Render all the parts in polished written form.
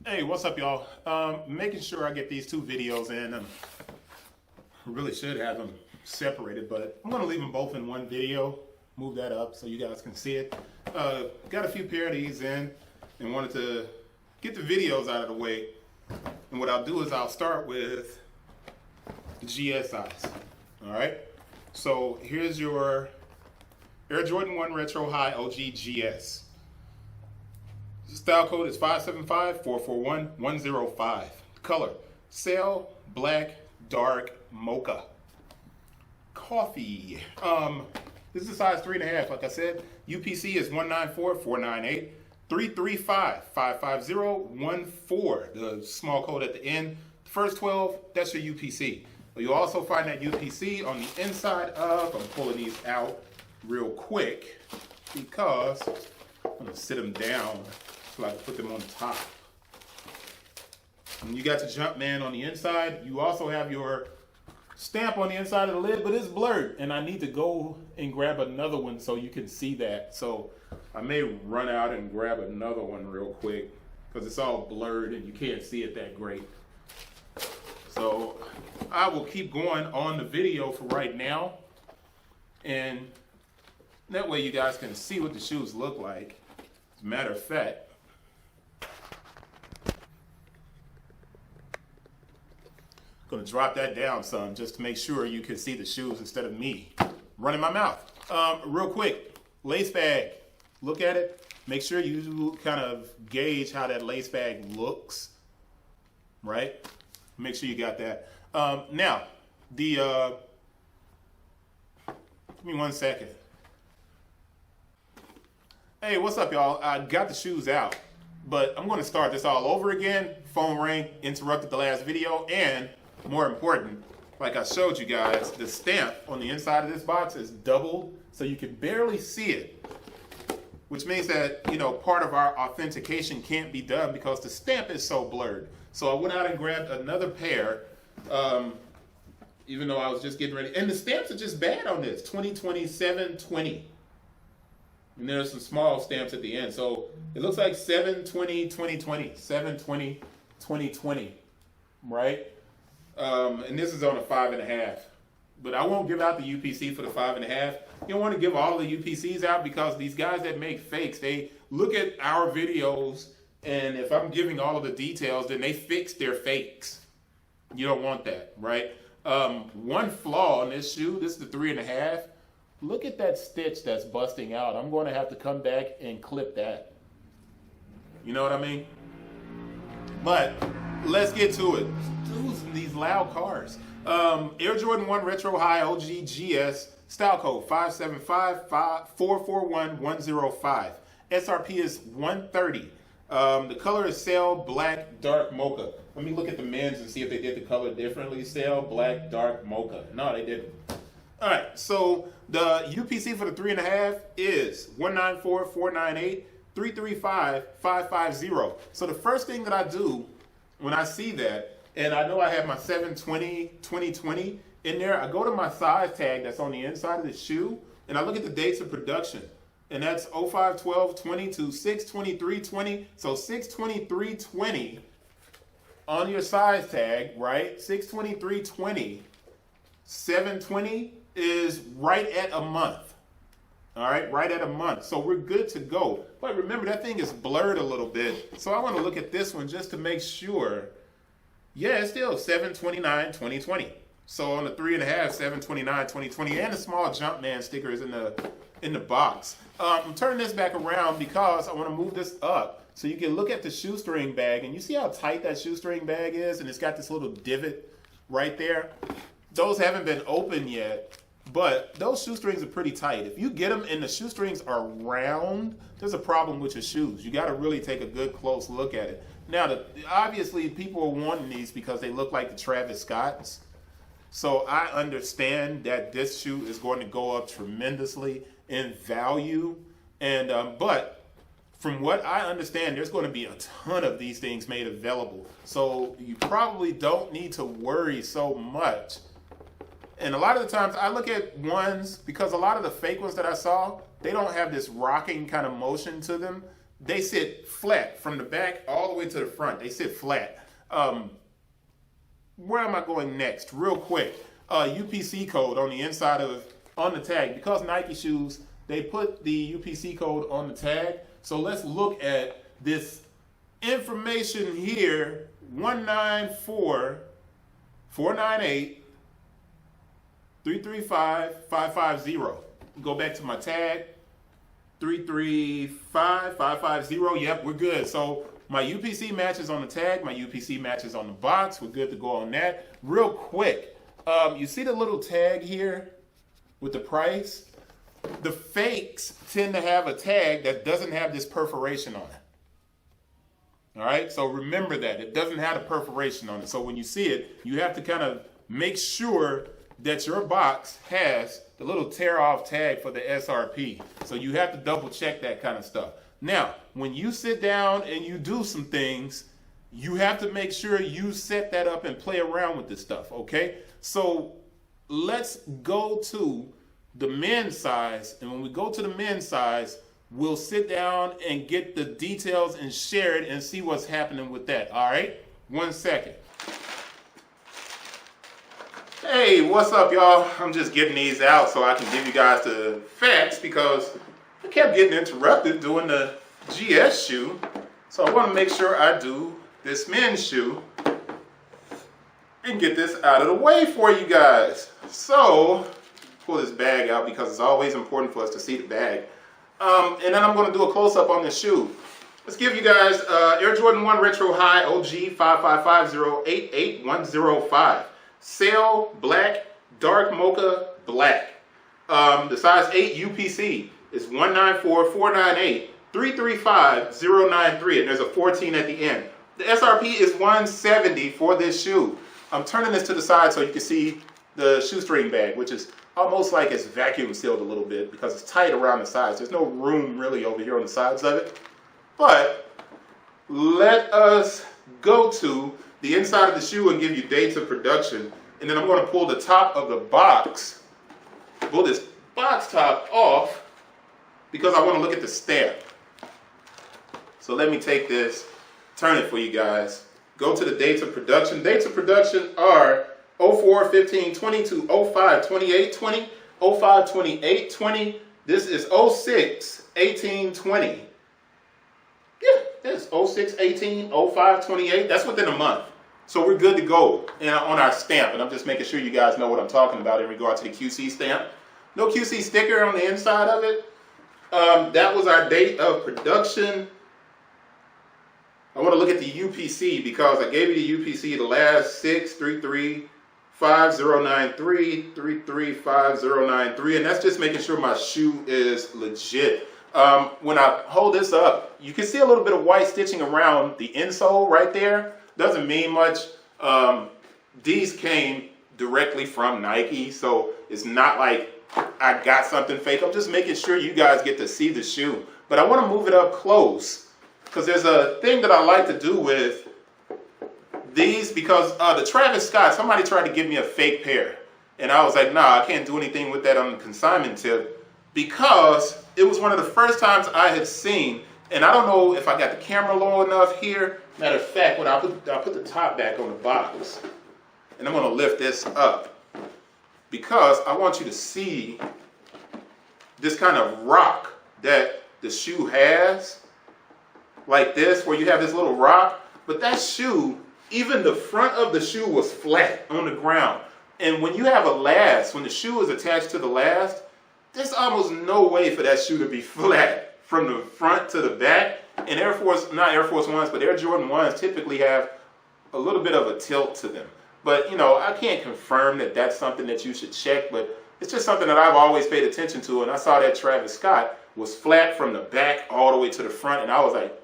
Hey, what's up, y'all? Making sure I get these two videos in. Really should have them separated, but I'm gonna leave them both in one video. Move that up so you guys can see it. Got a few pair of these in and wanted to get the videos out of the way. And what I'll do is I'll start with the GSIs. All right. So here's your Air Jordan 1 Retro High OG GS. Style code is 575-441-105. Color, sail, black, dark, mocha. Coffee. This is size 3.5, like I said. UPC is 194-498. 335-550-14. The small code at the end. The first 12, that's your UPC. But you'll also find that UPC on the inside of, I'm pulling these out real quick because I'm going to sit them down so I can put them on top. And you got your Jumpman on the inside. You also have your stamp on the inside of the lid, but it's blurred. And I need to go and grab another one so you can see that. So I may run out and grab another one real quick because it's all blurred and you can't see it that great. So I will keep going on the video for right now. And that way you guys can see what the shoes look like. As a matter of fact, gonna drop that down some just to make sure you can see the shoes instead of me running my mouth. Real quick, lace bag. Look at it. Make sure you kind of gauge how that lace bag looks, right? Make sure you got that. Now, give me 1 second. Hey, what's up, y'all? I got the shoes out, but I'm gonna start this all over again. Phone rang, interrupted the last video, and more important, like I showed you guys, the stamp on the inside of this box is doubled, so you can barely see it. Which means that, you know, part of our authentication can't be done because the stamp is so blurred. So I went out and grabbed another pair, even though I was just getting ready. And the stamps are just bad on this, 2020, 720. And there's some small stamps at the end. So it looks like 720, 2020, 720, 2020, right? And this is on a 5.5, but I won't give out the UPC for the 5.5. You don't want to give all the UPCs out because these guys that make fakes, they look at our videos, and if I'm giving all of the details, then they fix their fakes. You don't want that, right? One flaw in this shoe, this is the 3.5. Look at that stitch that's busting out. I'm going to have to come back and clip that. You know what I mean? But let's get to it. Dudes in these loud cars. Air Jordan 1 Retro High OG GS, style code 575-441-105. SRP is 130. The color is sail, black, dark, mocha. Let me look at the men's and see if they did the color differently. Sail, black, dark, mocha. No, they didn't. All right, so the UPC for the 3.5 is 194-498, 335-550. So the first thing that I do when I see that, and I know I have my 720, 2020 in there, I go to my size tag that's on the inside of the shoe, and I look at the dates of production. And that's 05/12/20 to 6/23/20. So 6/23/20 on your size tag, right? 6/23/20, 7/20 is right at a month. All right, right at a month. So we're good to go. But remember, that thing is blurred a little bit. So I want to look at this one just to make sure. Yeah, it's still 7/29/2020. So on the 3.5, 7/29/2020, and the small Jumpman sticker is in the box. I'm turning this back around because I want to move this up so you can look at the shoestring bag, and you see how tight that shoestring bag is, and it's got this little divot right there. Those haven't been opened yet, but those shoestrings are pretty tight. If you get them and the shoestrings are round, there's a problem with your shoes. You got to really take a good close look at it. Now, obviously, people are wanting these because they look like the Travis Scotts. So I understand that this shoe is going to go up tremendously in value. And but from what I understand, there's going to be a ton of these things made available. So you probably don't need to worry so much. And a lot of the times I look at ones, because a lot of the fake ones that I saw, they don't have this rocking kind of motion to them. they sit flat from the back all the way to the front. They sit flat. Where am I going next? Real quick. UPC code on the inside on the tag. Because Nike shoes, they put the UPC code on the tag. So let's look at this information here. 194-498-335-550. Go back to my tag. 335-550. Yep, we're good. So my UPC matches on the tag. My UPC matches on the box. We're good to go on that. Real quick, you see the little tag here with the price? The fakes tend to have a tag that doesn't have this perforation on it. All right, so remember that. It doesn't have a perforation on it. So when you see it, you have to kind of make sure that your box has the little tear-off tag for the SRP. So you have to double check that kind of stuff. Now, when you sit down and you do some things, you have to make sure you set that up and play around with this stuff, okay? So let's go to the men's size. And when we go to the men's size, we'll sit down and get the details and share it and see what's happening with that, all right? 1 second. Hey, what's up, y'all? I'm just getting these out so I can give you guys the facts because I kept getting interrupted doing the GS shoe. So I want to make sure I do this men's shoe and get this out of the way for you guys. So, pull this bag out because it's always important for us to see the bag. And then I'm going to do a close-up on this shoe. Let's give you guys Air Jordan 1 Retro High OG 555088105. Sail black, dark mocha black. The size 8 UPC is 194-498-335-093, and there's a 14 at the end. The SRP is $170 for this shoe. I'm turning this to the side so you can see the shoestring bag, which is almost like it's vacuum sealed a little bit because it's tight around the sides. There's no room really over here on the sides of it. But let us go to the inside of the shoe and give you dates of production. And then I'm going to pull the top of the box, pull this box top off because I want to look at the stamp. So let me take this, turn it for you guys. Go to the dates of production. Dates of production are 04-15-20 to 05-28-20, 05-28-20. This is 06-18-20. Yeah, this is 06-18, 05-28. That's within a month. So we're good to go on our stamp. And I'm just making sure you guys know what I'm talking about in regard to the QC stamp. No QC sticker on the inside of it. That was our date of production. I want to look at the UPC because I gave you the UPC the last 6-3-3-5-0-9-3, 3-3-5-0-9-3, and that's just making sure my shoe is legit. When I hold this up, you can see a little bit of white stitching around the insole right there. Doesn't mean much. These came directly from Nike, so it's not like I got something fake. I'm just making sure you guys get to see the shoe. But I want to move it up close because there's a thing that I like to do with these because the Travis Scott, somebody tried to give me a fake pair. And I was like, nah, I can't do anything with that on the consignment tip because it was one of the first times I had seen, and I don't know if I got the camera low enough here. Matter of fact, when I put the top back on the box, and I'm going to lift this up because I want you to see this kind of rock that the shoe has, like this, where you have this little rock. But that shoe, even the front of the shoe was flat on the ground. And when you have a last, when the shoe is attached to the last, there's almost no way for that shoe to be flat from the front to the back. And Air Force, not Air Force Ones, but Air Jordan 1s typically have a little bit of a tilt to them. But, you know, I can't confirm that that's something that you should check, but it's just something that I've always paid attention to. And I saw that Travis Scott was flat from the back all the way to the front, and I was like,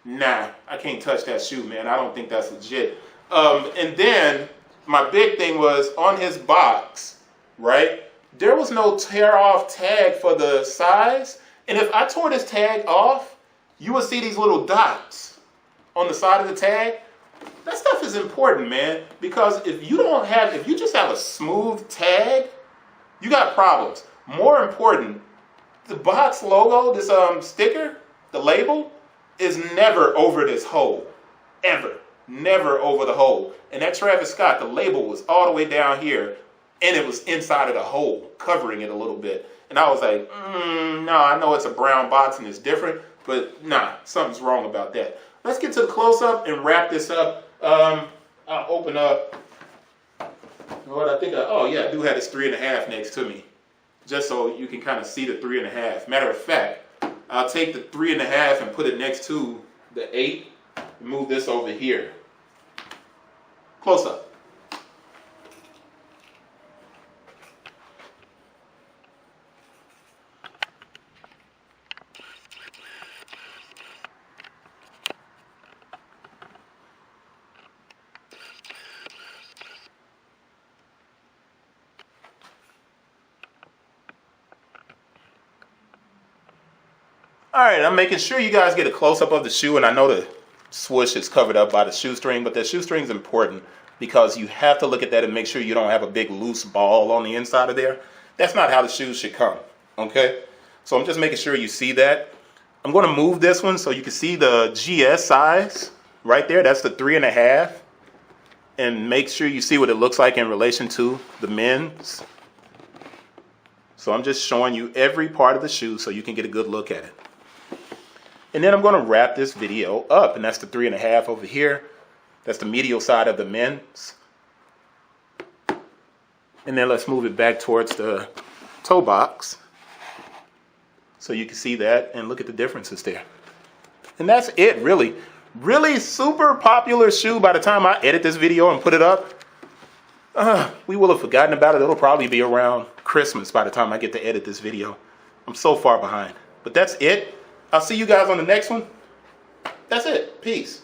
nah, I can't touch that shoe, man. I don't think that's legit. And then my big thing was on his box, right? There was no tear-off tag for the size. And if I tore this tag off, you would see these little dots on the side of the tag. That stuff is important, man, because if you just have a smooth tag, you got problems. More important, the box logo, this sticker, the label is never over this hole. Ever. Never over the hole. And that Travis Scott, the label was all the way down here, and it was inside of the hole, covering it a little bit. And I was like, no, I know it's a brown box and it's different, but nah, something's wrong about that. Let's get to the close-up and wrap this up. I'll open up what I think oh yeah, I do have this 3.5 next to me, just so you can kind of see the 3.5. Matter of fact, I'll take the 3.5 and put it next to the 8 and move this over here. Close up. All right, I'm making sure you guys get a close-up of the shoe, and I know the swoosh is covered up by the shoestring, but the shoestring is important because you have to look at that and make sure you don't have a big loose ball on the inside of there. That's not how the shoes should come, okay? So I'm just making sure you see that. I'm going to move this one so you can see the GS size right there. That's the 3.5. And make sure you see what it looks like in relation to the men's. So I'm just showing you every part of the shoe so you can get a good look at it. And then I'm going to wrap this video up, and that's the 3.5 over here. That's the medial side of the men's. And then let's move it back towards the toe box so you can see that and look at the differences there. And that's it, really. Really super popular shoe. By the time I edit this video and put it up, we will have forgotten about it. It'll probably be around Christmas by the time I get to edit this video. I'm so far behind. But that's it. I'll see you guys on the next one. That's it. Peace.